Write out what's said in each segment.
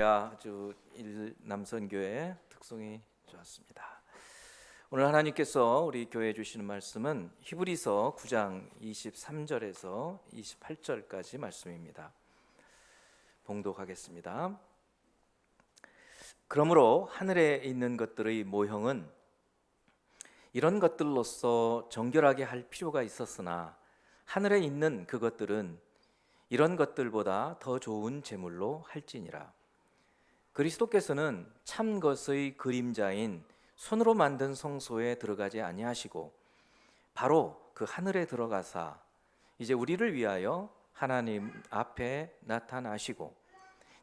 아주 남선교회 특성이 좋았습니다. 오늘 하나님께서 우리 교회에 주시는 말씀은 히브리서 9장 23절에서 28절까지 말씀입니다. 봉독하겠습니다. 그러므로 하늘에 있는 것들의 모형은 이런 것들로서 정결하게 할 필요가 있었으나 하늘에 있는 그것들은 이런 것들보다 더 좋은 제물로 할지니라. 그리스도께서는 참 것의 그림자인 손으로 만든 성소에 들어가지 아니하시고 바로 그 하늘에 들어가사 이제 우리를 위하여 하나님 앞에 나타나시고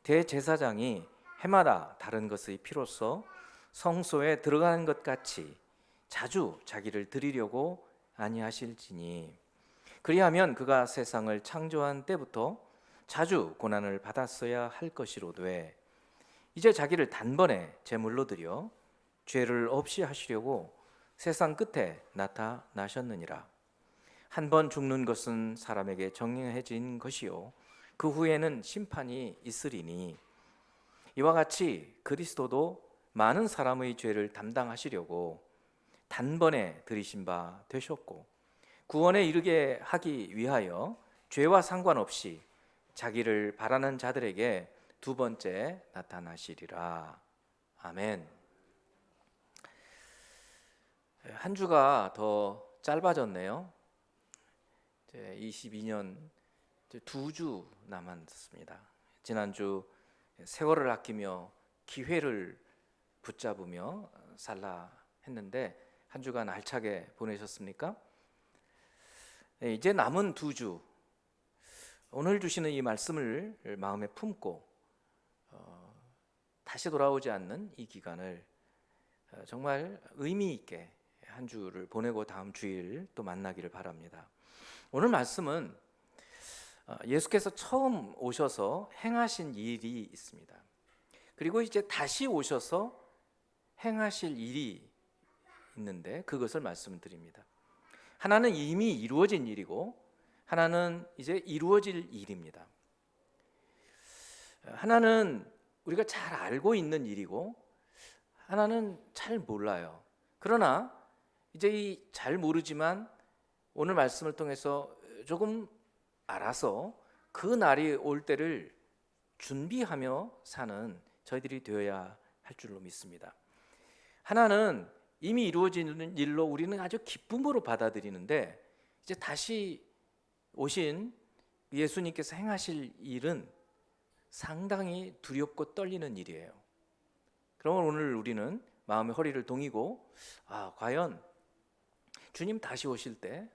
대제사장이 해마다 다른 것의 피로써 성소에 들어가는 것 같이 자주 자기를 드리려고 아니하실지니 그리하면 그가 세상을 창조한 때부터 자주 고난을 받았어야 할 것이로되 이제 자기를 단번에 제물로 드려 죄를 없이 하시려고 세상 끝에 나타나셨느니라. 한 번 죽는 것은 사람에게 정해진 것이요 그 후에는 심판이 있으리니 이와 같이 그리스도도 많은 사람의 죄를 담당하시려고 단번에 들이신 바 되셨고 구원에 이르게 하기 위하여 죄와 상관없이 자기를 바라는 자들에게 두 번째 나타나시리라. 아멘. 한 주가 더 짧아졌네요. 이제 22년 두 주 남았습니다. 지난주 세월을 아끼며 기회를 붙잡으며 살라 했는데 한 주간 알차게 보내셨습니까? 이제 남은 두 주, 오늘 주시는 이 말씀을 마음에 품고 다시 돌아오지 않는 이 기간을 정말 의미 있게 한 주를 보내고 다음 주일 또 만나기를 바랍니다. 오늘 말씀은 예수께서 처음 오셔서 행하신 일이 있습니다. 그리고 이제 다시 오셔서 행하실 일이 있는데 그것을 말씀드립니다. 하나는 이미 이루어진 일이고 하나는 이제 이루어질 일입니다. 하나는 우리가 잘 알고 있는 일이고 하나는 잘 몰라요. 그러나 이제 이 잘 모르지만 오늘 말씀을 통해서 조금 알아서 그 날이 올 때를 준비하며 사는 저희들이 되어야 할 줄로 믿습니다. 하나는 이미 이루어지는 일로 우리는 아주 기쁨으로 받아들이는데 이제 다시 오신 예수님께서 행하실 일은 상당히 두렵고 떨리는 일이에요. 그러면 오늘 우리는 마음의 허리를 동이고 과연 주님 다시 오실 때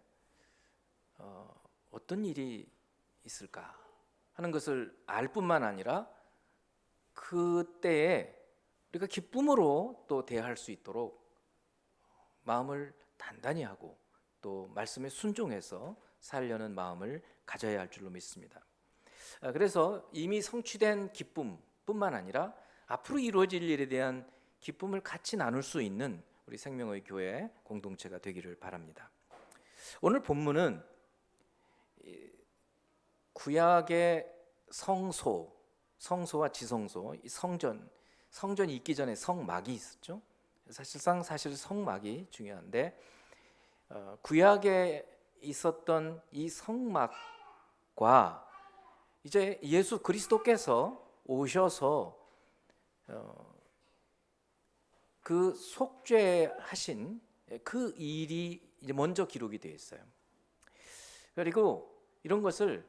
어떤 일이 있을까 하는 것을 알 뿐만 아니라 그때에 우리가 기쁨으로 또 대할 수 있도록 마음을 단단히 하고 또 말씀에 순종해서 살려는 마음을 가져야 할 줄로 믿습니다. 그래서 이미 성취된 기쁨뿐만 아니라 앞으로 이루어질 일에 대한 기쁨을 같이 나눌 수 있는 우리 생명의 교회 공동체가 되기를 바랍니다. 오늘 본문은 구약의 성소와 지성소, 성전이 있기 전에 성막이 있었죠. 사실 성막이 중요한데 구약에 있었던 이 성막과 이제 예수 그리스도께서 오셔서 그 속죄하신 그 일이 이제 먼저 기록이 되어 있어요. 그리고 이런 것을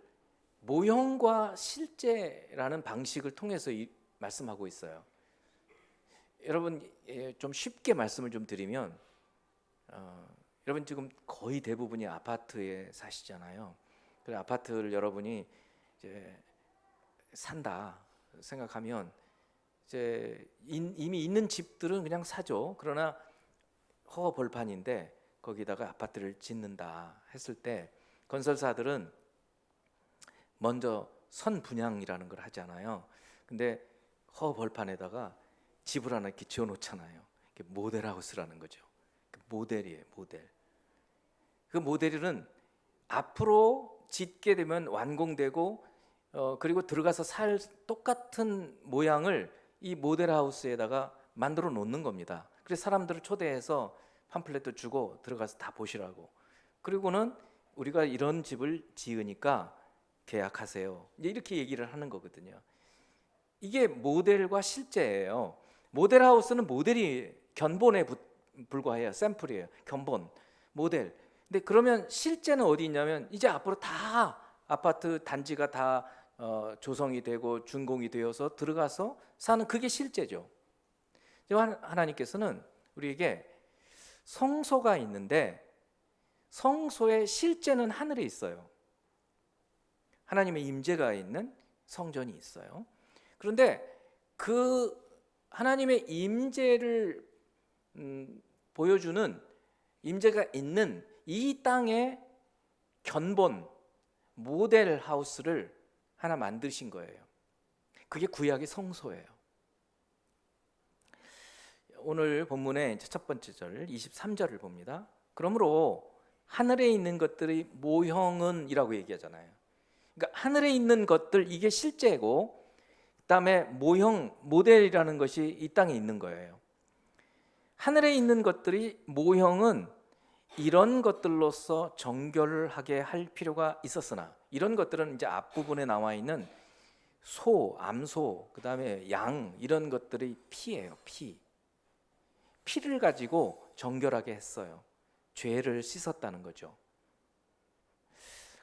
모형과 실제라는 방식을 통해서 말씀하고 있어요. 여러분 좀 쉽게 말씀을 좀 드리면 여러분 지금 거의 대부분이 아파트에 사시잖아요. 그 아파트를 여러분이 이제 산다 생각하면 이제 이미 있는 집들은 그냥 사죠. 그러나 허벌판인데 거기다가 아파트를 짓는다 했을 때 건설사들은 먼저 선분양이라는 걸 하잖아요. 근데 허벌판에다가 집을 하나 이렇게 지어 놓잖아요. 모델하우스라는 거죠. 모델이에요, 모델. 그 모델은 앞으로 짓게 되면 완공되고 그리고 들어가서 살 똑같은 모양을 이 모델하우스에다가 만들어 놓는 겁니다. 그래서 사람들을 초대해서 팜플렛도 주고 들어가서 다 보시라고. 그리고는 우리가 이런 집을 지으니까 계약하세요. 이제 이렇게 얘기를 하는 거거든요. 이게 모델과 실제예요. 모델하우스는 모델이 견본에 불과해요. 샘플이에요. 견본, 모델. 근데 그러면 실제는 어디 있냐면 이제 앞으로 다 아파트 단지가 다 조성이 되고 준공이 되어서 들어가서 사는 그게 실제죠. 하나님께서는 우리에게 성소가 있는데 성소의 실제는 하늘에 있어요. 하나님의 임재가 있는 성전이 있어요. 그런데 그 하나님의 임재를 보여주는 임재가 있는 이 땅의 견본 모델 하우스를 하나 만드신 거예요. 그게 구약의 성소예요. 오늘 본문의 첫 번째 절 23절을 봅니다. 그러므로 하늘에 있는 것들의 모형은 이라고 얘기하잖아요. 그러니까 하늘에 있는 것들 이게 실제고 그다음에 모형 모델이라는 것이 이 땅에 있는 거예요. 하늘에 있는 것들이 모형은 이런 것들로서 정결을 하게 할 필요가 있었으나 이런 것들은 이제 앞부분에 나와 있는 소, 암소, 그다음에 양 이런 것들이 피예요. 피를 가지고 정결하게 했어요. 죄를 씻었다는 거죠.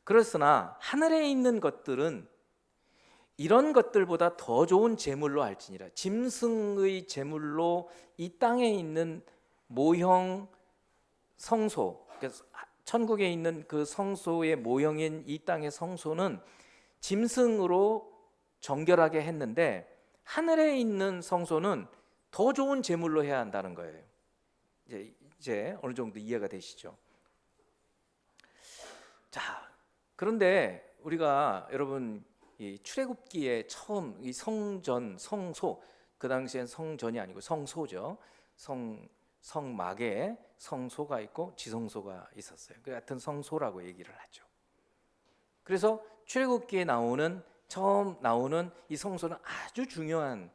그렇으나 하늘에 있는 것들은 이런 것들보다 더 좋은 제물로 할지니라. 짐승의 제물로 이 땅에 있는 모형 성소, 천국에 있는 그 성소의 모형인 이 땅의 성소는 짐승으로 정결하게 했는데 하늘에 있는 성소는 더 좋은 제물로 해야 한다는 거예요. 이제 어느 정도 이해가 되시죠? 자, 그런데 우리가 여러분 이 출애굽기에 처음 이 성전, 성소, 그 당시엔 성전이 아니고 성소죠. 성막에 성소가 있고 지성소가 있었어요. 그 같은 성소라고 얘기를 하죠. 그래서 출애굽기에 처음 나오는 이 성소는 아주 중요한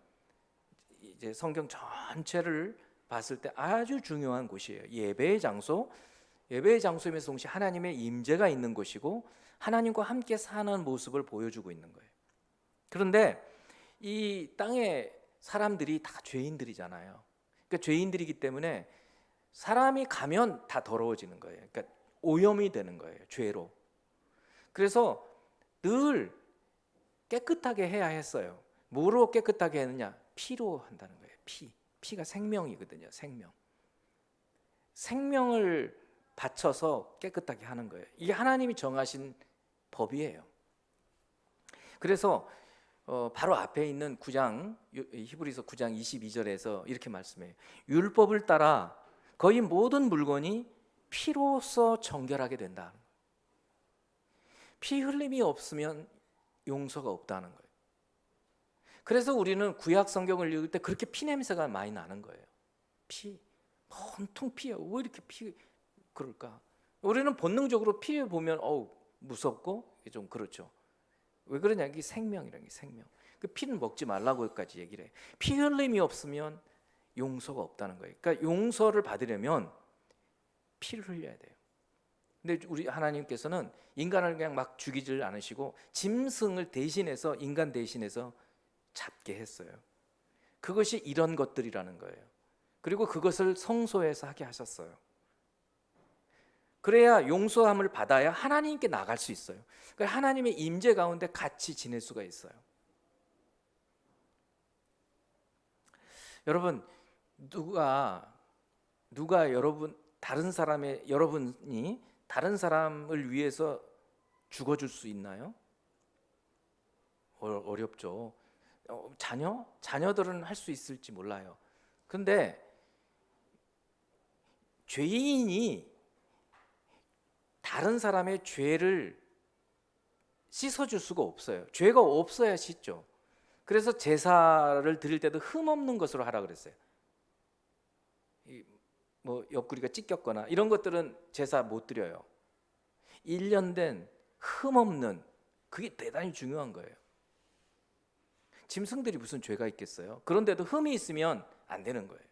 이제 성경 전체를 봤을 때 아주 중요한 곳이에요. 예배의 장소이면서 동시에 하나님의 임재가 있는 곳이고 하나님과 함께 사는 모습을 보여주고 있는 거예요. 그런데 이 땅의 사람들이 다 죄인들이잖아요. 그러니까 죄인들이기 때문에 사람이 가면 다 더러워지는 거예요. 그러니까 오염이 되는 거예요. 죄로. 그래서 늘 깨끗하게 해야 했어요. 뭐로 깨끗하게 했느냐? 피로 한다는 거예요. 피가 생명이거든요. 생명을 바쳐서 깨끗하게 하는 거예요. 이게 하나님이 정하신 법이에요. 그래서 바로 앞에 있는 9장 히브리서 9장 22절에서 이렇게 말씀해요. 율법을 따라 거의 모든 물건이 피로써 정결하게 된다. 피 흘림이 없으면 용서가 없다는 거예요. 그래서 우리는 구약 성경을 읽을 때 그렇게 피 냄새가 많이 나는 거예요. 온통 피야. 왜 이렇게 그럴까? 우리는 본능적으로 피 보면 무섭고 좀 그렇죠. 왜 그러냐? 이게 생명이라는 게 생명. 그 피는 먹지 말라고까지 얘기를 해. 피 흘림이 없으면 용서가 없다는 거예요. 그러니까 용서를 받으려면 피를 흘려야 돼요. 근데 우리 하나님께서는 인간을 그냥 막 죽이질 않으시고 짐승을 대신해서 인간 대신해서 잡게 했어요. 그것이 이런 것들이라는 거예요. 그리고 그것을 성소에서 하게 하셨어요. 그래야 용서함을 받아야 하나님께 나갈 수 있어요. 그러니까 하나님의 임재 가운데 같이 지낼 수가 있어요. 여러분 누가 여러분이 다른 사람을 위해서 죽어줄 수 있나요? 어렵죠. 자녀들은 할 수 있을지 몰라요. 그런데 죄인이 다른 사람의 죄를 씻어줄 수가 없어요. 죄가 없어야 씻죠. 그래서 제사를 드릴 때도 흠 없는 것으로 하라 그랬어요. 뭐 옆구리가 찢겼거나 이런 것들은 제사 못 드려요. 1년 된 흠 없는, 그게 대단히 중요한 거예요. 짐승들이 무슨 죄가 있겠어요? 그런데도 흠이 있으면 안 되는 거예요.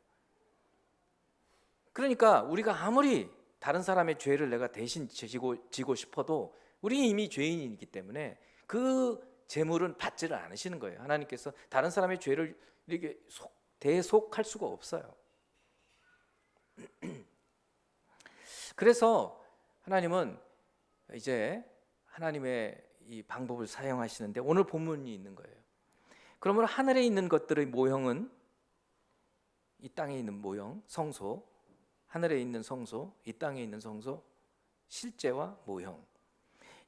그러니까 우리가 아무리 다른 사람의 죄를 내가 대신 지고 싶어도 우리 이미 죄인이기 때문에 그 재물은 받지를 않으시는 거예요. 하나님께서 다른 사람의 죄를 이렇게 대속할 수가 없어요. 그래서 하나님은 이제 하나님의 이 방법을 사용하시는데 오늘 본문이 있는 거예요. 그러면 하늘에 있는 것들의 모형은 이 땅에 있는 모형, 성소, 하늘에 있는 성소, 이 땅에 있는 성소, 실제와 모형,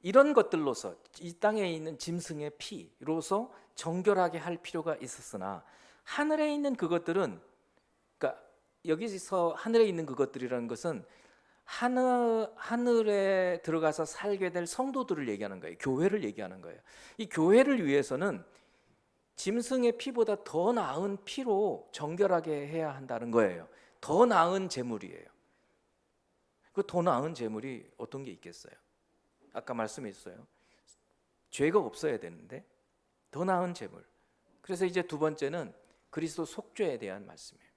이런 것들로서 이 땅에 있는 짐승의 피로서 정결하게 할 필요가 있었으나 하늘에 있는 그것들은, 그러니까 여기서 하늘에 있는 그것들이라는 것은 하늘에 들어가서 살게 될 성도들을 얘기하는 거예요. 교회를 얘기하는 거예요. 이 교회를 위해서는 짐승의 피보다 더 나은 피로 정결하게 해야 한다는 거예요. 더 나은 제물이에요. 그 더 나은 제물이 어떤 게 있겠어요? 아까 말씀했어요. 죄가 없어야 되는데 더 나은 제물. 그래서 이제 두 번째는 그리스도 속죄에 대한 말씀이에요.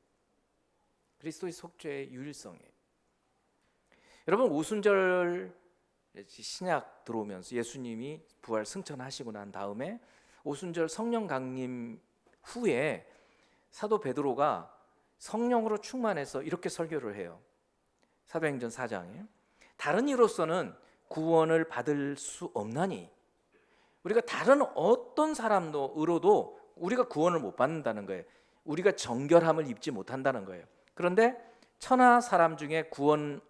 그리스도의 속죄의 유일성이에요. 여러분, 오순절 신약 들어오면서 예수님이 부활 승천하시고 난 다음에 오순절 성령 강림 후에 사도 베드로가 성령으로 충만해서 이렇게 설교를 해요. 사도행전 4장에 다른 이로서는 구원을 받을 수 없나니, 우리가 다른 어떤 사람으로도 우리가 구원을 못 받는다는 거예요. 우리가 정결함을 입지 못한다는 거예요. 그런데 천하 사람 중에 구원을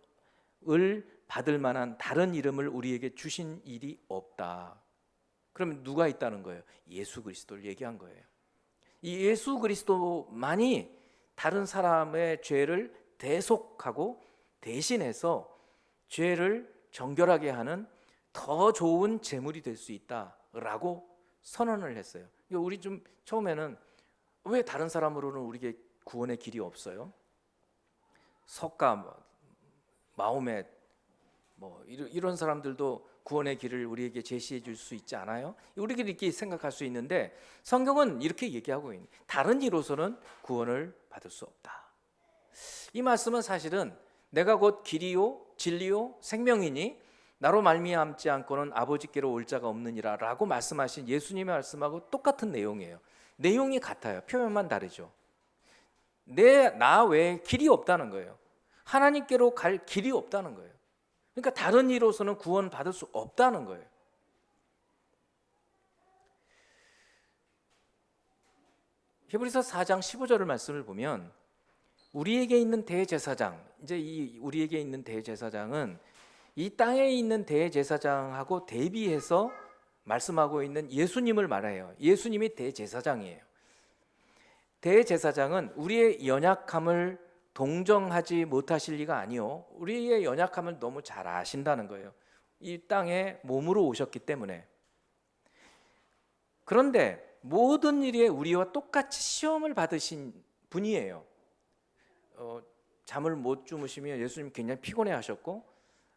받을 만한 다른 이름을 우리에게 주신 일이 없다. 그러면 누가 있다는 거예요? 예수 그리스도를 얘기한 거예요. 이 예수 그리스도만이 다른 사람의 죄를 대속하고 대신해서 죄를 정결하게 하는 더 좋은 제물이 될 수 있다라고 선언을 했어요. 우리 좀 처음에는 왜 다른 사람으로는 우리에게 구원의 길이 없어요? 석가, 마호멧 이런 사람들도 구원의 길을 우리에게 제시해 줄 수 있지 않아요? 우리가 이렇게 생각할 수 있는데 성경은 이렇게 얘기하고 있는, 다른 이로서는 구원을 받을 수 없다. 이 말씀은 사실은 내가 곧 길이요 진리요 생명이니 나로 말미암지 않고는 아버지께로 올 자가 없느니라 라고 말씀하신 예수님의 말씀하고 똑같은 내용이에요. 내용이 같아요. 표현만 다르죠. 나 외에 길이 없다는 거예요. 하나님께로 갈 길이 없다는 거예요. 그러니까 다른 이로서는 구원 받을 수 없다는 거예요. 히브리서 4장 15절을 말씀을 보면 우리에게 있는 대제사장, 이제 이 우리에게 있는 대제사장은 이 땅에 있는 대제사장하고 대비해서 말씀하고 있는 예수님을 말해요. 예수님이 대제사장이에요. 대제사장은 우리의 연약함을 동정하지 못하실 리가 아니요, 우리의 연약함을 너무 잘 아신다는 거예요. 이 땅에 몸으로 오셨기 때문에. 그런데 모든 일에 우리와 똑같이 시험을 받으신 분이에요. 잠을 못 주무시면 예수님 굉장히 피곤해 하셨고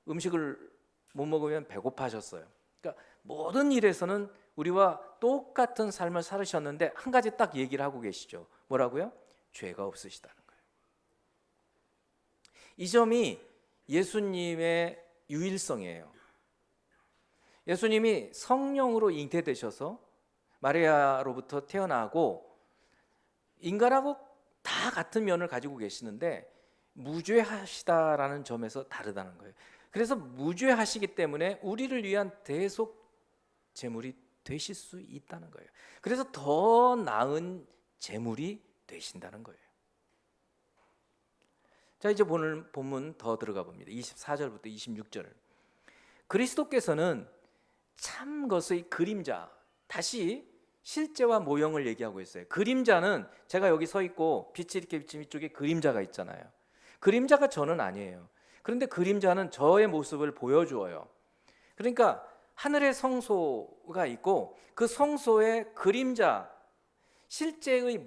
음식을 못 먹으면 배고파하셨어요. 그러니까 모든 일에서는 우리와 똑같은 삶을 살으셨는데 한 가지 딱 얘기를 하고 계시죠. 뭐라고요? 죄가 없으시다는 거예요. 이 점이 예수님의 유일성이에요. 예수님이 성령으로 잉태되셔서 마리아로부터 태어나고 인간하고 다 같은 면을 가지고 계시는데 무죄하시다라는 점에서 다르다는 거예요. 그래서 무죄하시기 때문에 우리를 위한 대속 제물이 되실 수 있다는 거예요. 그래서 더 나은 제물이 되신다는 거예요. 자, 이제 오늘 본문 더 들어가 봅니다. 24절부터 26절. 그리스도께서는 참 것의 그림자, 다시 실제와 모형을 얘기하고 있어요. 그림자는 제가 여기 서 있고 빛이 이렇게 비치는 이쪽에 그림자가 있잖아요. 그림자가 저는 아니에요. 그런데 그림자는 저의 모습을 보여주어요. 그러니까 하늘의 성소가 있고 그 성소의 그림자, 실제의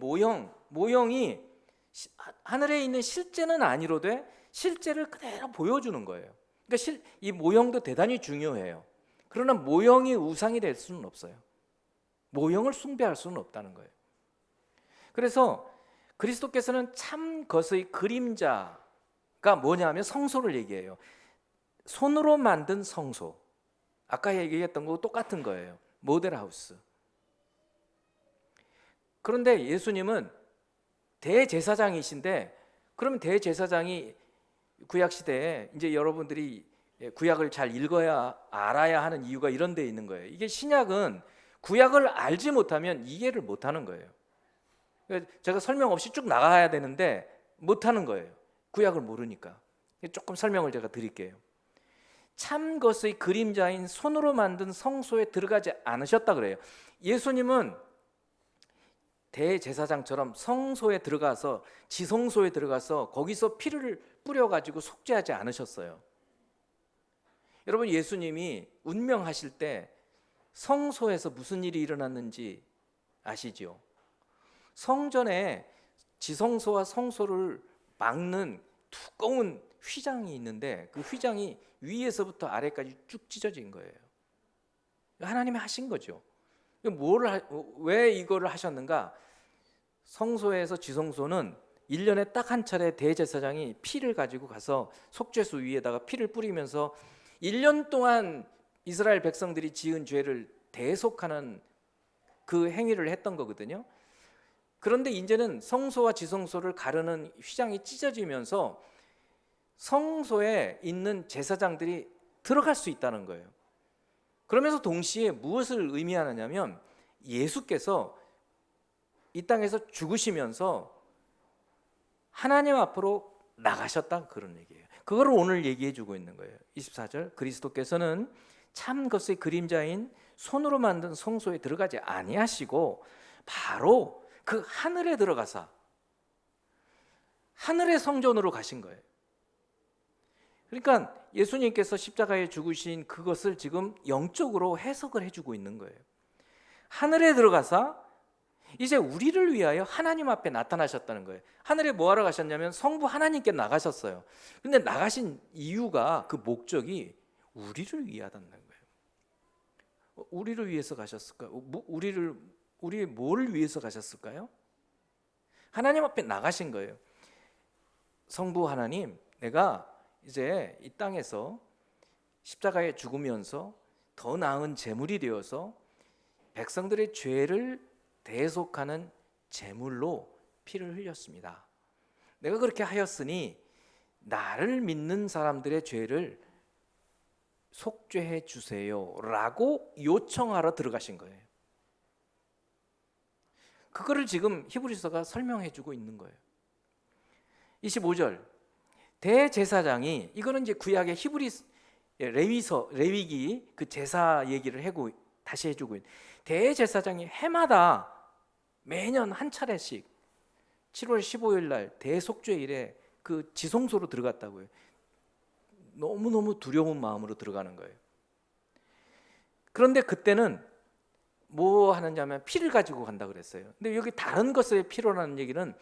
모형이 하늘에 있는 실제는 아니로되 실제를 그대로 보여주는 거예요. 그러니까 이 모형도 대단히 중요해요. 그러나 모형이 우상이 될 수는 없어요. 모형을 숭배할 수는 없다는 거예요. 그래서 그리스도께서는 참 것의 그림자가 뭐냐면 성소를 얘기해요. 손으로 만든 성소. 아까 얘기했던 거 똑같은 거예요. 모델하우스. 그런데 예수님은 대제사장이신데, 그러면 대제사장이 구약 시대에 이제 여러분들이 구약을 잘 읽어야 알아야 하는 이유가 이런 데 있는 거예요. 이게 신약은 구약을 알지 못하면 이해를 못 하는 거예요. 제가 설명 없이 쭉 나가야 되는데 못 하는 거예요. 구약을 모르니까. 조금 설명을 제가 드릴게요. 참 것의 그림자인 손으로 만든 성소에 들어가지 않으셨다 그래요. 예수님은 대제사장처럼 성소에 들어가서, 지성소에 들어가서 거기서 피를 뿌려가지고 속죄하지 않으셨어요. 여러분, 예수님이 운명하실 때 성소에서 무슨 일이 일어났는지 아시죠? 성전에 지성소와 성소를 막는 두꺼운 휘장이 있는데 그 휘장이 위에서부터 아래까지 쭉 찢어진 거예요. 하나님이 하신 거죠. 왜 이거를 하셨는가? 성소에서 지성소는 1년에 딱 한 차례 대제사장이 피를 가지고 가서 속죄소 위에다가 피를 뿌리면서 1년 동안 이스라엘 백성들이 지은 죄를 대속하는 그 행위를 했던 거거든요. 그런데 이제는 성소와 지성소를 가르는 휘장이 찢어지면서 성소에 있는 제사장들이 들어갈 수 있다는 거예요. 그러면서 동시에 무엇을 의미하느냐면 예수께서 이 땅에서 죽으시면서 하나님 앞으로 나가셨다, 그런 얘기예요. 그걸 오늘 얘기해 주고 있는 거예요. 24절, 그리스도께서는 참 것의 그림자인 손으로 만든 성소에 들어가지 아니하시고 바로 그 하늘에 들어가사 하늘의 성전으로 가신 거예요. 그러니까 예수님께서 십자가에 죽으신 그것을 지금 영적으로 해석을 해주고 있는 거예요. 하늘에 들어가사 이제 우리를 위하여 하나님 앞에 나타나셨다는 거예요. 하늘에 뭐하러 가셨냐면 성부 하나님께 나가셨어요. 근데 나가신 이유가, 그 목적이 우리를 위하다는 거예요. 우리를 위해서 가셨을까요? 우리 뭘 위해서 가셨을까요? 하나님 앞에 나가신 거예요. 성부 하나님, 내가 이제 이 땅에서 십자가에 죽으면서 더 나은 제물이 되어서 백성들의 죄를 대속하는 제물로 피를 흘렸습니다. 내가 그렇게 하였으니 나를 믿는 사람들의 죄를 속죄해 주세요 라고 요청하러 들어가신 거예요. 그거를 지금 히브리서가 설명해 주고 있는 거예요. 25절, 대제사장이, 이거는 이제 구약의 레위기 그 제사 얘기를 하고 다시 해주고 있는, 대제사장이 해마다 매년 한 차례씩 7월 15일 날 대속죄일에 그 지성소로 들어갔다고요. 너무너무 두려운 마음으로 들어가는 거예요. 그런데 그때는 뭐 하느냐면 피를 가지고 간다 그랬어요. 근데 여기 다른 것의 피로라는 얘기는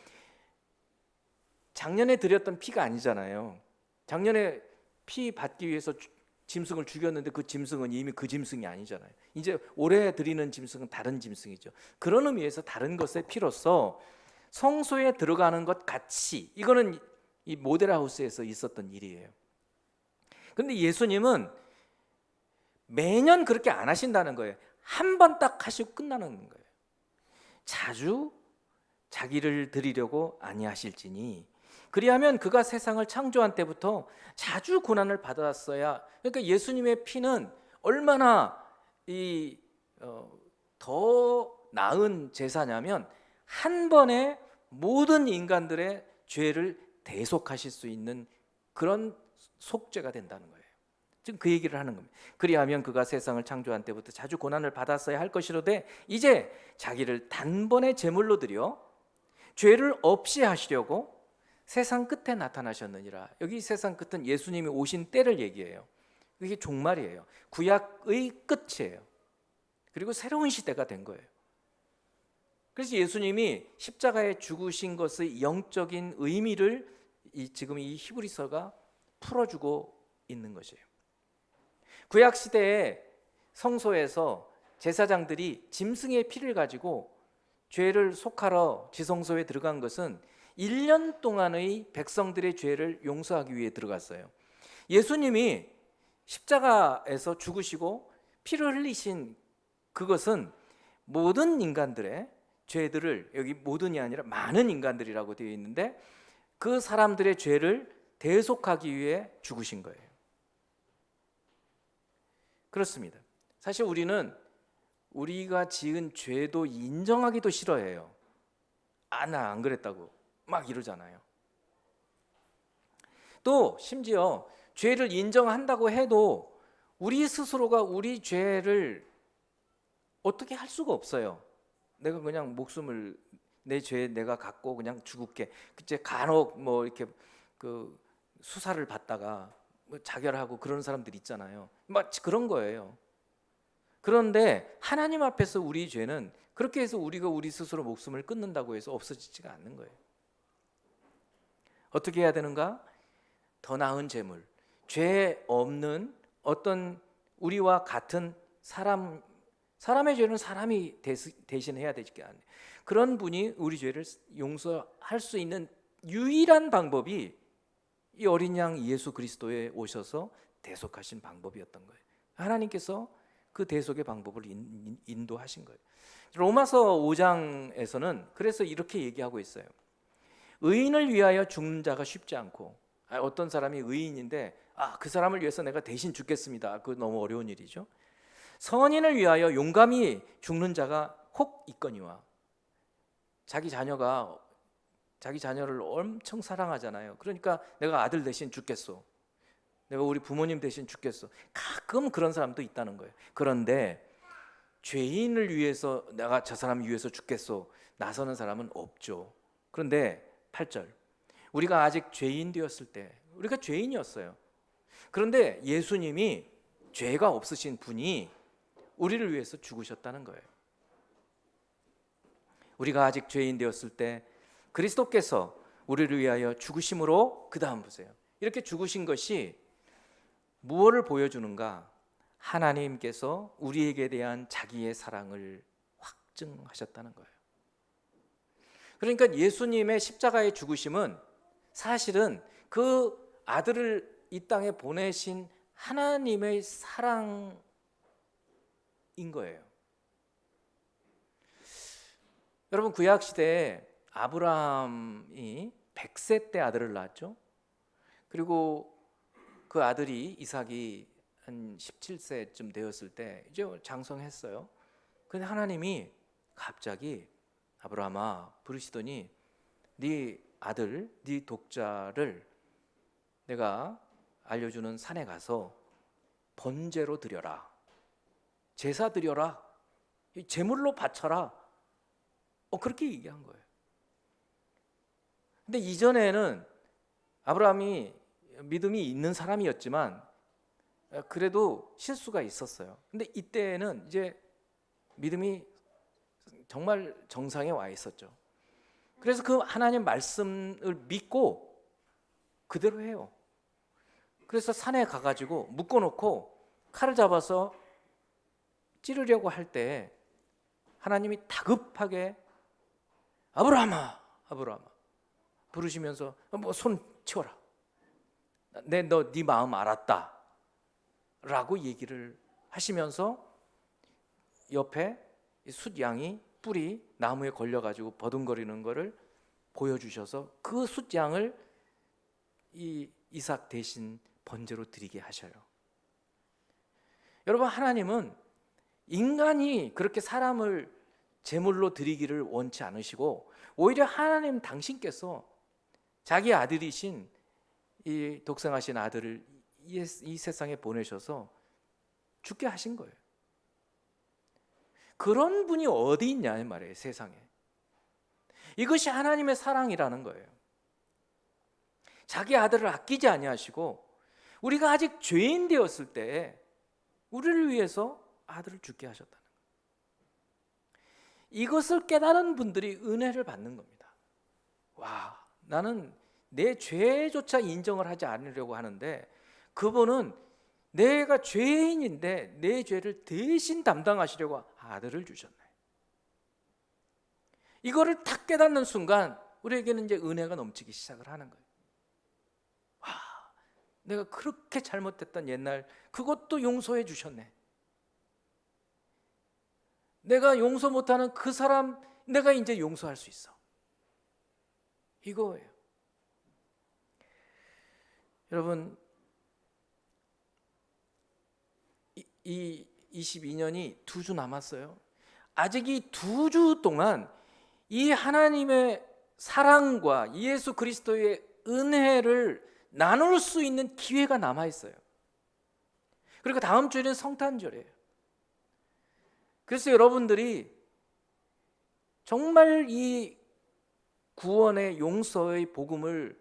작년에 드렸던 피가 아니잖아요. 작년에 피 받기 위해서 짐승을 죽였는데 그 짐승은 이미 그 짐승이 아니잖아요. 이제 올해 드리는 짐승은 다른 짐승이죠. 그런 의미에서 다른 것의 피로서 성소에 들어가는 것 같이, 이거는 이 모델하우스에서 있었던 일이에요. 그런데 예수님은 매년 그렇게 안 하신다는 거예요. 한 번 딱 하시고 끝나는 거예요. 자주 자기를 드리려고 아니하실지니 그리하면 그가 세상을 창조한 때부터 자주 고난을 받았어야. 그러니까 예수님의 피는 얼마나 더 나은 제사냐면 한 번에 모든 인간들의 죄를 대속하실 수 있는 그런 속죄가 된다는 거예요. 지금 그 얘기를 하는 겁니다. 그리하면 그가 세상을 창조한 때부터 자주 고난을 받았어야 할 것이로되 이제 자기를 단번에 제물로 드려 죄를 없이 하시려고 세상 끝에 나타나셨느니라. 여기 세상 끝은 예수님이 오신 때를 얘기해요. 이게 종말이에요. 구약의 끝이에요. 그리고 새로운 시대가 된 거예요. 그래서 예수님이 십자가에 죽으신 것의 영적인 의미를 지금 이 히브리서가 풀어주고 있는 것이에요. 구약 시대에 성소에서 제사장들이 짐승의 피를 가지고 죄를 속하러 지성소에 들어간 것은 1년 동안의 백성들의 죄를 용서하기 위해 들어갔어요. 예수님이 십자가에서 죽으시고 피를 흘리신 그것은 모든 인간들의 죄들을, 여기 모든이 아니라 많은 인간들이라고 되어 있는데, 그 사람들의 죄를 대속하기 위해 죽으신 거예요. 그렇습니다. 사실 우리는 우리가 지은 죄도 인정하기도 싫어해요. 나 안 그랬다고 막 이러잖아요. 또 심지어 죄를 인정한다고 해도 우리 스스로가 우리 죄를 어떻게 할 수가 없어요. 내가 그냥 목숨을, 내 죄 내가 갖고 그냥 죽을게. 그때 간혹 뭐 이렇게 그 수사를 받다가 뭐 자결하고 그런 사람들 있잖아요. 마치 그런 거예요. 그런데 하나님 앞에서 우리 죄는 그렇게 해서 우리가 우리 스스로 목숨을 끊는다고 해서 없어지지가 않는 거예요. 어떻게 해야 되는가? 더 나은 재물, 죄 없는 어떤 우리와 같은 사람의 죄는 사람이 대신해야 되지 않아요. 그런 분이 우리 죄를 용서할 수 있는 유일한 방법이 이 어린 양 예수 그리스도에 오셔서 대속하신 방법이었던 거예요. 하나님께서 그 대속의 방법을 인도하신 거예요. 로마서 5장에서는 그래서 이렇게 얘기하고 있어요. 의인을 위하여 죽는 자가 쉽지 않고, 어떤 사람이 의인인데 그 사람을 위해서 내가 대신 죽겠습니다. 그거 너무 어려운 일이죠. 선인을 위하여 용감히 죽는 자가 혹 있거니와. 자기 자녀를 엄청 사랑하잖아요. 그러니까 내가 아들 대신 죽겠소, 내가 우리 부모님 대신 죽겠소. 가끔 그런 사람도 있다는 거예요. 그런데 죄인을 위해서 내가 저 사람 위해서 죽겠소 나서는 사람은 없죠. 그런데 8절, 우리가 아직 죄인 되었을 때, 우리가 죄인이었어요. 그런데 예수님이 죄가 없으신 분이 우리를 위해서 죽으셨다는 거예요. 우리가 아직 죄인 되었을 때 그리스도께서 우리를 위하여 죽으심으로, 그 다음 보세요. 이렇게 죽으신 것이 무엇을 보여주는가? 하나님께서 우리에게 대한 자기의 사랑을 확증하셨다는 거예요. 그러니까 예수님의 십자가의 죽으심은 사실은 그 아들을 이 땅에 보내신 하나님의 사랑인 거예요. 여러분, 구약 시대에 아브라함이 100세 때 아들을 낳았죠. 그리고 그 아들이 이삭이 한 17세쯤 되었을 때 이제 장성했어요. 근데 하나님이 갑자기 아브라함아 부르시더니, 네 아들, 네 독자를 내가 알려주는 산에 가서 번제로 드려라, 제사 드려라, 제물로 바쳐라. 그렇게 얘기한 거예요. 근데 이전에는 아브라함이 믿음이 있는 사람이었지만 그래도 실수가 있었어요. 근데 이때는 이제 믿음이 정말 정상에 와 있었죠. 그래서 그 하나님 말씀을 믿고 그대로 해요. 그래서 산에 가가지고 묶어놓고 칼을 잡아서 찌르려고 할 때 하나님이 다급하게 아브라함아, 아브라함아 부르시면서 손 치워라, 네 마음 알았다 라고 얘기를 하시면서 옆에 숫양이 뿔이 나무에 걸려가지고 버둥거리는 거를 보여주셔서 그 숫양을 이 이삭 대신 번제로 드리게 하셔요. 여러분, 하나님은 인간이 그렇게 사람을 제물로 드리기를 원치 않으시고, 오히려 하나님 당신께서 자기 아들이신 이 독생하신 아들을 이 세상에 보내셔서 죽게 하신 거예요. 그런 분이 어디 있냐 이 말이에요, 세상에. 이것이 하나님의 사랑이라는 거예요. 자기 아들을 아끼지 아니하시고 우리가 아직 죄인 되었을 때 우리를 위해서 아들을 죽게 하셨다는 거예요. 이것을 깨달은 분들이 은혜를 받는 겁니다. 와, 나는 내 죄조차 인정을 하지 않으려고 하는데 그분은 내가 죄인인데 내 죄를 대신 담당하시려고 아들을 주셨네. 이거를 딱 깨닫는 순간 우리에게는 이제 은혜가 넘치기 시작을 하는 거예요. 와, 내가 그렇게 잘못했던 옛날 그것도 용서해 주셨네. 내가 용서 못하는 그 사람 내가 이제 용서할 수 있어. 이거예요. 여러분, 이 22년이 2주 남았어요. 아직 이 2주 동안 이 하나님의 사랑과 예수 그리스도의 은혜를 나눌 수 있는 기회가 남아 있어요. 그리고 다음 주에는 성탄절이에요. 그래서 여러분들이 정말 이 구원의 용서의 복음을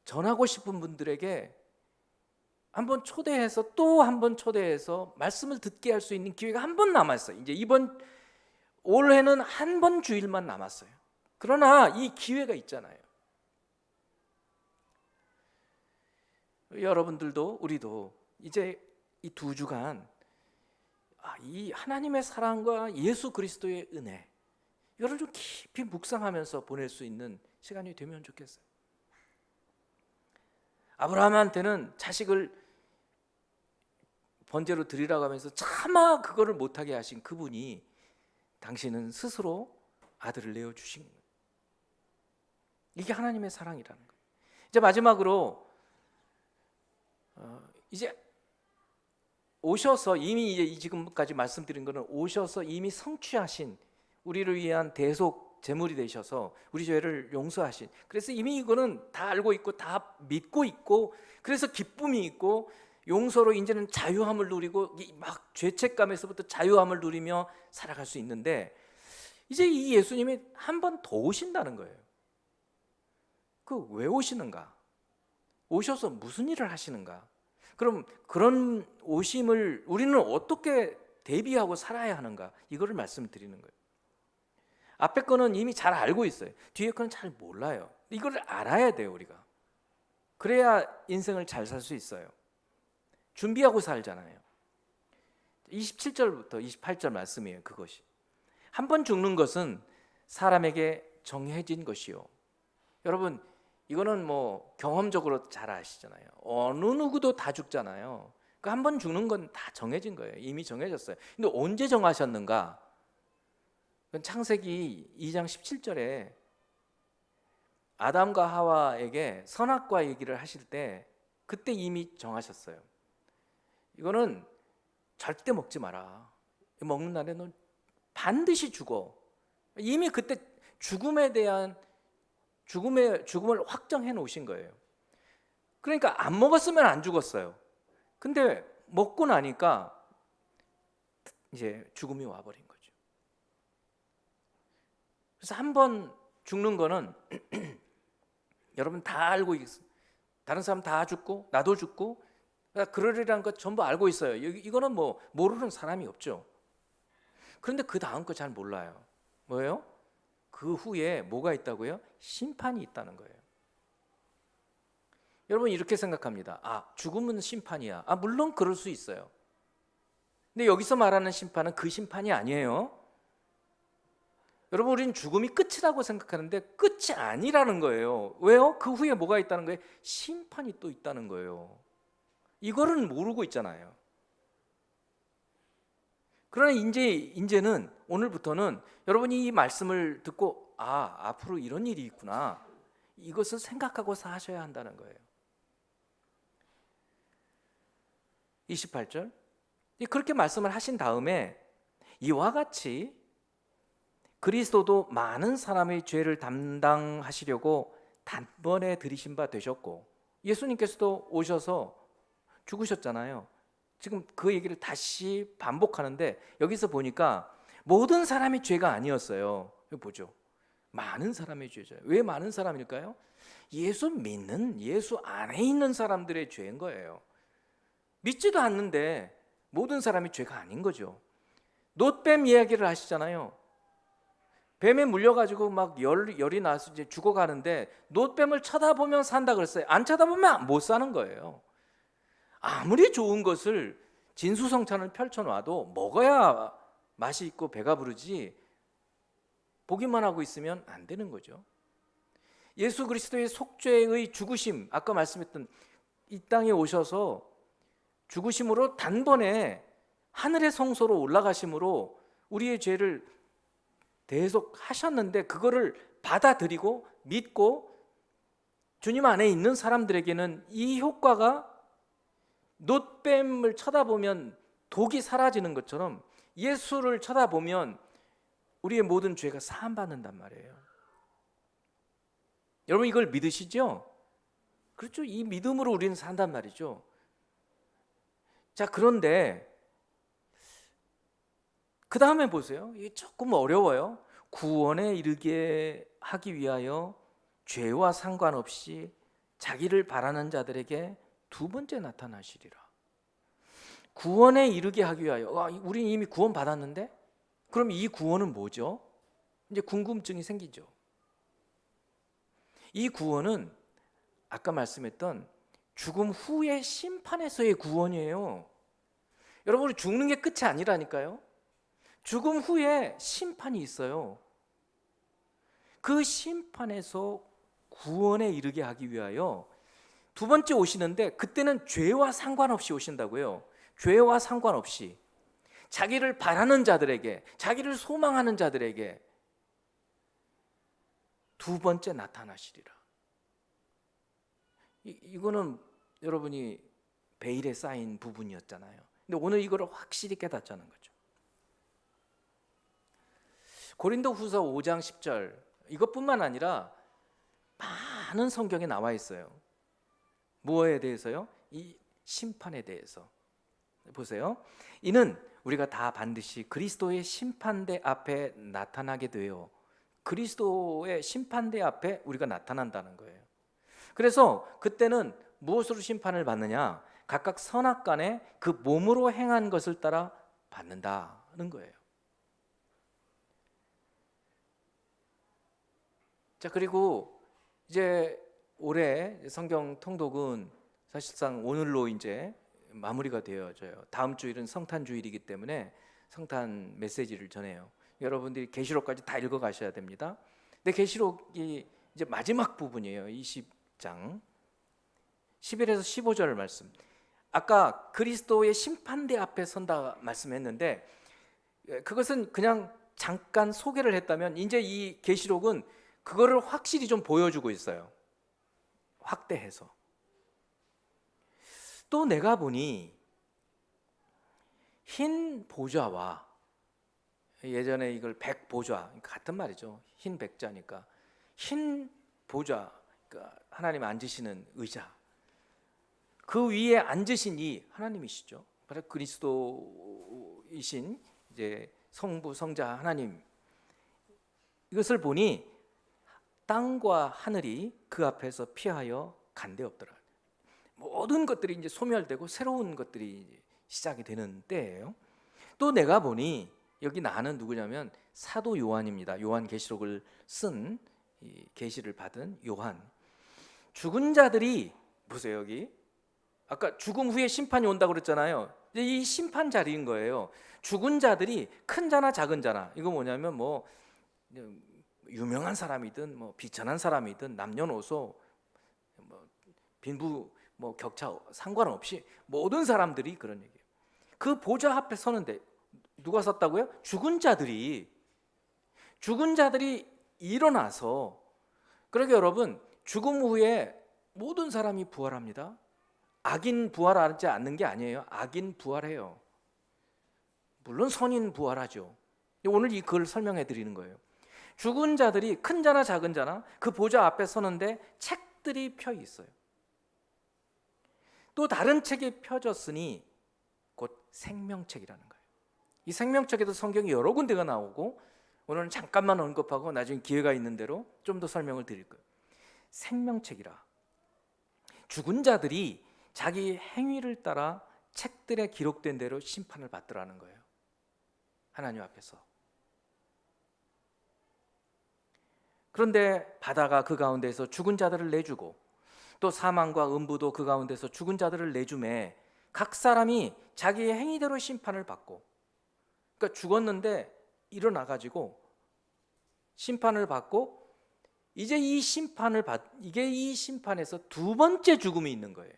전하고 싶은 분들에게 한번 초대해서 또 한 번 초대해서 말씀을 듣게 할 수 있는 기회가 한 번 남았어요. 이제 이번 올해는 한 번 주일만 남았어요. 그러나 이 기회가 있잖아요. 여러분들도 우리도 이제 이 2주간 이 하나님의 사랑과 예수 그리스도의 은혜 이거를 좀 깊이 묵상하면서 보낼 수 있는 시간이 되면 좋겠어요. 아브라함한테는 자식을 번제로 드리라고 하면서 차마 그거를 못하게 하신 그분이 당신은 스스로 아들을 내어주신 거예요. 이게 하나님의 사랑이라는 거예요. 이제 마지막으로 이제 오셔서 이미 이제 지금까지 말씀드린 거는 오셔서 이미 성취하신 우리를 위한 대속 제물이 되셔서 우리 죄를 용서하신, 그래서 이미 이거는 다 알고 있고 다 믿고 있고 그래서 기쁨이 있고 용서로 이제는 자유함을 누리고 막 죄책감에서부터 자유함을 누리며 살아갈 수 있는데 이제 이 예수님이 한 번 더 오신다는 거예요. 그 왜 오시는가? 오셔서 무슨 일을 하시는가? 그럼 그런 오심을 우리는 어떻게 대비하고 살아야 하는가? 이거를 말씀드리는 거예요. 앞에 거는 이미 잘 알고 있어요. 뒤에 거는 잘 몰라요. 이걸 알아야 돼요, 우리가. 그래야 인생을 잘 살 수 있어요. 준비하고 살잖아요. 27절부터 28절 말씀이에요. 그것이 한 번 죽는 것은 사람에게 정해진 것이요. 여러분, 이거는 뭐 경험적으로 잘 아시잖아요. 어느 누구도 다 죽잖아요. 그 한 번 죽는 건 다 정해진 거예요. 이미 정해졌어요. 근데 언제 정하셨는가? 그건 창세기 2장 17절에 아담과 하와에게 선악과 얘기를 하실 때 그때 이미 정하셨어요. 이거는 절대 먹지 마라. 먹는 날에 넌 반드시 죽어. 이미 그때 죽음에 대한 죽음을 확정해 놓으신 거예요. 그러니까 안 먹었으면 안 죽었어요. 근데 먹고 나니까 이제 죽음이 와버린 거죠. 그래서 한 번 죽는 거는 여러분 다 알고 있어요. 다른 사람 다 죽고 나도 죽고 그러리라는 것 전부 알고 있어요. 이거는 뭐 모르는 사람이 없죠. 그런데 그 다음 거 잘 몰라요. 뭐예요? 그 후에 뭐가 있다고요? 심판이 있다는 거예요. 여러분 이렇게 생각합니다. 죽음은 심판이야. 물론 그럴 수 있어요. 근데 여기서 말하는 심판은 그 심판이 아니에요. 여러분 우리는 죽음이 끝이라고 생각하는데 끝이 아니라는 거예요. 왜요? 그 후에 뭐가 있다는 거예요? 심판이 또 있다는 거예요. 이거를 모르고 있잖아요. 그러나 이제는 오늘부터는 여러분이 이 말씀을 듣고 앞으로 이런 일이 있구나, 이것을 생각하고 사셔야 한다는 거예요. 28절 그렇게 말씀을 하신 다음에 이와 같이 그리스도도 많은 사람의 죄를 담당하시려고 단번에 들이신 바 되셨고, 예수님께서도 오셔서 죽으셨잖아요. 지금 그 얘기를 다시 반복하는데 여기서 보니까 모든 사람의 죄가 아니었어요. 여기 보죠. 많은 사람의 죄죠. 왜 많은 사람일까요? 예수 믿는, 예수 안에 있는 사람들의 죄인 거예요. 믿지도 않는데 모든 사람이 죄가 아닌 거죠. 놋뱀 이야기를 하시잖아요. 뱀에 물려가지고 막 열이 나서 이제 죽어가는데 놋뱀을 쳐다보면 산다 그랬어요. 안 쳐다보면 못 사는 거예요. 아무리 좋은 것을 진수성찬을 펼쳐놔도 먹어야 맛이 있고 배가 부르지 보기만 하고 있으면 안 되는 거죠. 예수 그리스도의 속죄의 죽으심, 아까 말씀했던 이 땅에 오셔서 죽으심으로 단번에 하늘의 성소로 올라가심으로 우리의 죄를 대속하셨는데, 그거를 받아들이고 믿고 주님 안에 있는 사람들에게는 이 효과가 놋뱀을 쳐다보면 독이 사라지는 것처럼 예수를 쳐다보면 우리의 모든 죄가 사함받는단 말이에요. 여러분, 이걸 믿으시죠? 그렇죠. 이 믿음으로 우리는 산단 말이죠. 자, 그런데 그 다음에 보세요. 이게 조금 어려워요. 구원에 이르게 하기 위하여 죄와 상관없이 자기를 바라는 자들에게 두 번째 나타나시리라. 구원에 이르게 하기 위하여. 우리는 이미 구원 받았는데? 그럼 이 구원은 뭐죠? 이제 궁금증이 생기죠. 이 구원은 아까 말씀했던 죽음 후의 심판에서의 구원이에요. 여러분, 우리 죽는 게 끝이 아니라니까요. 죽음 후에 심판이 있어요. 그 심판에서 구원에 이르게 하기 위하여 두 번째 오시는데, 그때는 죄와 상관없이 오신다고요. 죄와 상관없이 자기를 바라는 자들에게, 자기를 소망하는 자들에게 두 번째 나타나시리라. 이거는 여러분이 베일에 쌓인 부분이었잖아요. 근데 오늘 이거를 확실히 깨닫자는 거죠. 고린도후서 5장 10절, 이것뿐만 아니라 많은 성경에 나와 있어요. 무엇에 대해서요? 이 심판에 대해서. 보세요. 이는 우리가 다 반드시 그리스도의 심판대 앞에 나타나게 돼요. 그리스도의 심판대 앞에 우리가 나타난다는 거예요. 그래서 그때는 무엇으로 심판을 받느냐? 각각 선악간에 그 몸으로 행한 것을 따라 받는다는 거예요. 자, 그리고 이제 올해 성경 통독은 사실상 오늘로 이제 마무리가 되어져요. 다음 주일은 성탄 주일이기 때문에 성탄 메시지를 전해요. 여러분들이 계시록까지 다 읽어 가셔야 됩니다. 근데 계시록이 이제 마지막 부분이에요. 20장 11에서 15절 말씀. 아까 그리스도의 심판대 앞에 선다 말씀했는데, 그것은 그냥 잠깐 소개를 했다면 이제 이 계시록은 그거를 확실히 좀 보여주고 있어요. 확대해서. 또 내가 보니 흰 보좌와, 예전에 이걸 백보좌 같은 말이죠. 흰 백자니까 흰 보좌, 그러니까 하나님 앉으시는 의자, 그 위에 앉으신 이 하나님이시죠. 바로 그리스도이신 이제 성부 성자 하나님. 이것을 보니 땅과 하늘이 그 앞에서 피하여 간데없더라. 모든 것들이 이제 소멸되고 새로운 것들이 시작이 되는 때예요. 또 내가 보니, 여기 나는 누구냐면 사도 요한입니다. 요한 계시록을 쓴, 계시를 받은 요한. 죽은 자들이, 보세요, 여기 아까 죽음 후에 심판이 온다고 그랬잖아요. 이 심판 자리인 거예요. 죽은 자들이 큰 자나 작은 자나, 이거 뭐냐면 뭐 유명한 사람이든 뭐 비천한 사람이든 남녀노소 뭐 빈부 뭐 격차 상관없이 모든 사람들이 그런 얘기예요. 그 보좌 앞에 서는데 누가 섰다고요? 죽은 자들이 일어나서. 그러니까 여러분, 죽음 후에 모든 사람이 부활합니다. 악인 부활하지 않는 게 아니에요. 악인 부활해요. 물론 선인 부활하죠. 오늘 이 글 설명해 드리는 거예요. 죽은 자들이 큰 자나 작은 자나 그 보좌 앞에 서는데 책들이 펴 있어요. 또 다른 책이 펴졌으니 곧 생명책이라는 거예요. 이 생명책에도 성경이 여러 군데가 나오고, 오늘은 잠깐만 언급하고 나중에 기회가 있는 대로 좀 더 설명을 드릴 거예요. 생명책이라. 죽은 자들이 자기 행위를 따라 책들에 기록된 대로 심판을 받더라는 거예요. 하나님 앞에서. 그런데 바다가 그 가운데서 죽은 자들을 내주고, 또 사망과 음부도 그 가운데서 죽은 자들을 내주매, 각 사람이 자기의 행위대로 심판을 받고, 그러니까 죽었는데 일어나 가지고 심판을 받고, 이제 이게 이 심판에서 두 번째 죽음이 있는 거예요.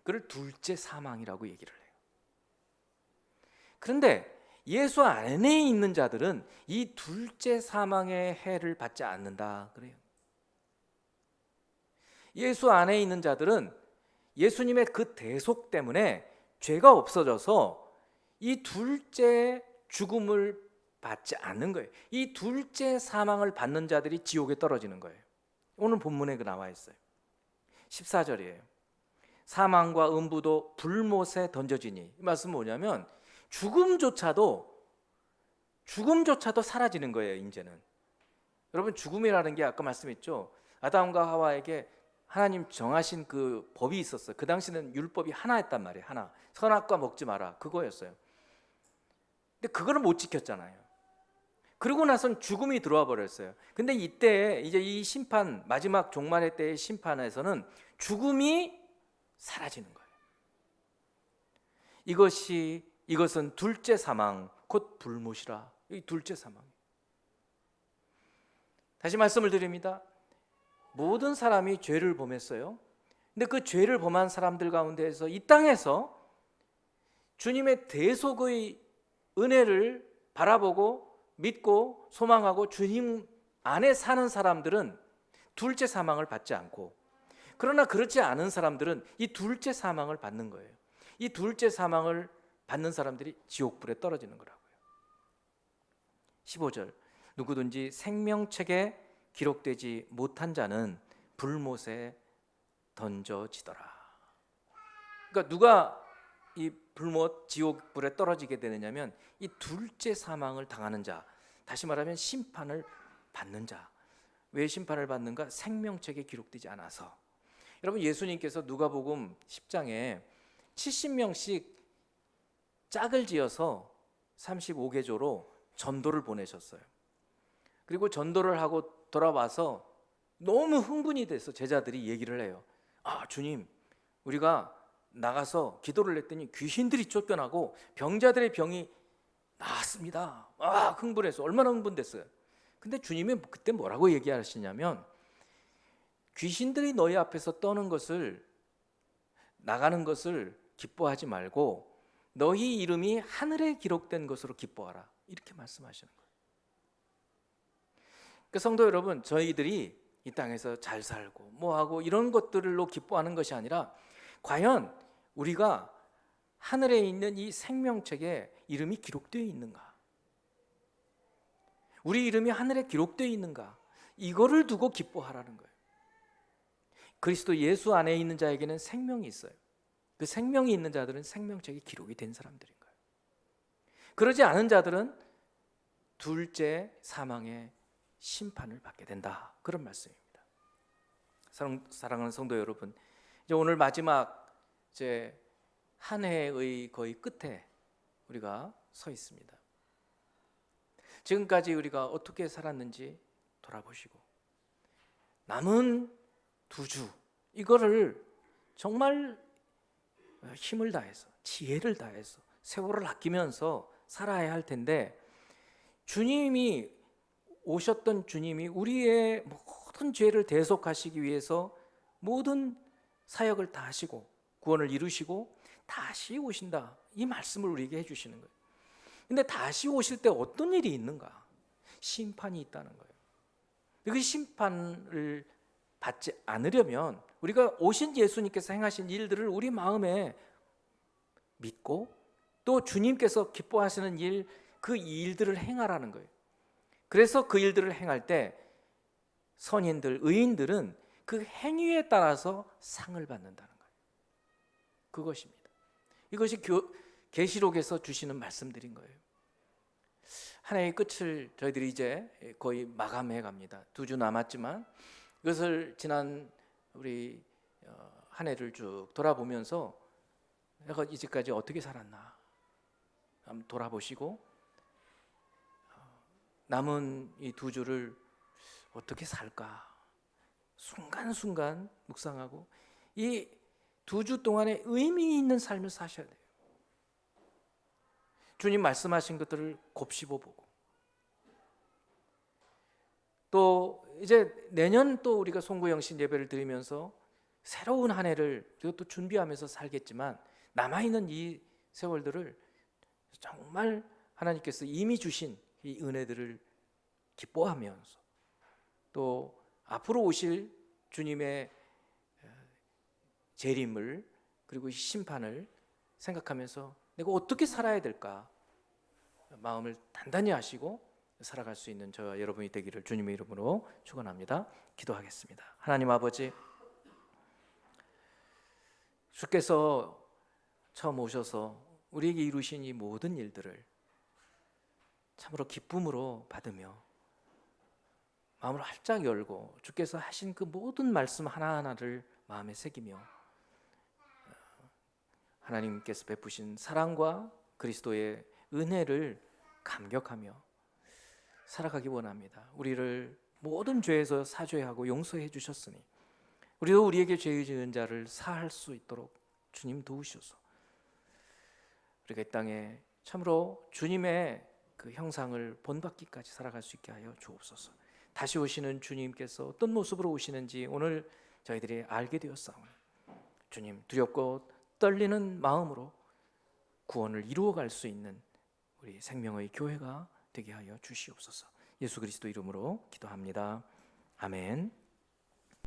그걸 둘째 사망이라고 얘기를 해요. 그런데 예수 안에 있는 자들은 이 둘째 사망의 해를 받지 않는다 그래요. 예수 안에 있는 자들은 예수님의 그 대속 때문에 죄가 없어져서 이 둘째 죽음을 받지 않는 거예요. 이 둘째 사망을 받는 자들이 지옥에 떨어지는 거예요. 오늘 본문에 나와 있어요. 14절이에요. 사망과 음부도 불못에 던져지니, 이 말씀은 뭐냐면 죽음조차도 사라지는 거예요. 이제는 여러분, 죽음이라는 게 아까 말씀했죠. 아담과 하와에게 하나님 정하신 그 법이 있었어요. 그 당시는 율법이 하나였단 말이에요. 하나, 선악과 먹지 마라, 그거였어요. 근데 그거를 못 지켰잖아요. 그러고 나선 죽음이 들어와 버렸어요. 근데 이때 이제 이 심판, 마지막 종말의 때의 심판에서는 죽음이 사라지는 거예요. 이것은 둘째 사망, 곧 불못이라. 이 둘째 사망. 다시 말씀을 드립니다. 모든 사람이 죄를 범했어요. 근데 그 죄를 범한 사람들 가운데에서 이 땅에서 주님의 대속의 은혜를 바라보고 믿고 소망하고 주님 안에 사는 사람들은 둘째 사망을 받지 않고, 그러나 그렇지 않은 사람들은 이 둘째 사망을 받는 거예요. 이 둘째 사망을 받는 사람들이 지옥불에 떨어지는 거라고요. 15절, 누구든지 생명책에 기록되지 못한 자는 불못에 던져지더라. 그러니까 누가 이 불못 지옥불에 떨어지게 되느냐면 이 둘째 사망을 당하는 자, 다시 말하면 심판을 받는 자. 왜 심판을 받는가? 생명책에 기록되지 않아서. 여러분, 예수님께서 누가복음 10장에 70명씩 짝을 지어서 35개조로 전도를 보내셨어요. 그리고 전도를 하고 돌아와서 너무 흥분이 돼서 제자들이 얘기를 해요. 주님, 우리가 나가서 기도를 했더니 귀신들이 쫓겨나고 병자들의 병이 나았습니다. 흥분해서 얼마나 흥분됐어요. 근데 주님이 그때 뭐라고 얘기하시냐면, 귀신들이 너희 앞에서 떠는 것을, 나가는 것을 기뻐하지 말고 너희 이름이 하늘에 기록된 것으로 기뻐하라, 이렇게 말씀하시는 거예요. 그러니까 성도 여러분, 저희들이 이 땅에서 잘 살고 뭐하고 이런 것들로 기뻐하는 것이 아니라, 과연 우리가 하늘에 있는 이 생명책에 이름이 기록되어 있는가, 우리 이름이 하늘에 기록되어 있는가, 이거를 두고 기뻐하라는 거예요. 그리스도 예수 안에 있는 자에게는 생명이 있어요. 그 생명이 있는 자들은 생명책에 기록이 된 사람들인 거예요. 그러지 않은 자들은 둘째 사망의 심판을 받게 된다, 그런 말씀입니다. 사랑하는 성도 여러분, 이제 오늘 마지막 이제 한 해의 거의 끝에 우리가 서 있습니다. 지금까지 우리가 어떻게 살았는지 돌아보시고, 남은 두 주, 이거를 정말 힘을 다해서, 지혜를 다해서, 세월을 아끼면서 살아야 할 텐데, 주님이 오셨던 주님이 우리의 모든 죄를 대속하시기 위해서 모든 사역을 다 하시고 구원을 이루시고 다시 오신다, 이 말씀을 우리에게 해주시는 거예요. 근데 다시 오실 때 어떤 일이 있는가? 심판이 있다는 거예요. 그 심판을 받지 않으려면 우리가 오신 예수님께서 행하신 일들을 우리 마음에 믿고, 또 주님께서 기뻐하시는 일, 그 일들을 행하라는 거예요. 그래서 그 일들을 행할 때 선인들, 의인들은 그 행위에 따라서 상을 받는다는 거예요. 그것입니다. 이것이 계시록에서 주시는 말씀들인 거예요. 한 해의 끝을 저희들이 이제 거의 마감해 갑니다. 2주 남았지만 이것을 지난 우리 한 해를 쭉 돌아보면서 내가 이제까지 어떻게 살았나 한번 돌아보시고, 남은 이 2주를 어떻게 살까 순간순간 묵상하고, 이 두 주 동안에 의미 있는 삶을 사셔야 돼요. 주님 말씀하신 것들을 곱씹어보고, 또 이제 내년 또 우리가 송구영신 예배를 드리면서 새로운 한 해를 또 준비하면서 살겠지만, 남아있는 이 세월들을 정말 하나님께서 이미 주신 이 은혜들을 기뻐하면서, 또 앞으로 오실 주님의 재림을, 그리고 심판을 생각하면서 내가 어떻게 살아야 될까 마음을 단단히 하시고 살아갈 수 있는 저와 여러분이 되기를 주님의 이름으로 축원합니다. 기도하겠습니다. 하나님 아버지, 주께서 처음 오셔서 우리에게 이루신 이 모든 일들을 참으로 기쁨으로 받으며 마음을 활짝 열고 주께서 하신 그 모든 말씀 하나하나를 마음에 새기며 하나님께서 베푸신 사랑과 그리스도의 은혜를 감격하며 살아가기 원합니다. 우리를 모든 죄에서 사죄하고 용서해 주셨으니 우리도 우리에게 죄 지은 자를 사할 수 있도록 주님 도우셔서 우리가 이 땅에 참으로 주님의 그 형상을 본받기까지 살아갈 수 있게 하여 주옵소서. 다시 오시는 주님께서 어떤 모습으로 오시는지 오늘 저희들이 알게 되었사오니 주님, 두렵고 떨리는 마음으로 구원을 이루어갈 수 있는 우리 생명의 교회가 되게 하여 주시옵소서. 예수 그리스도 이름으로 기도합니다. 아멘.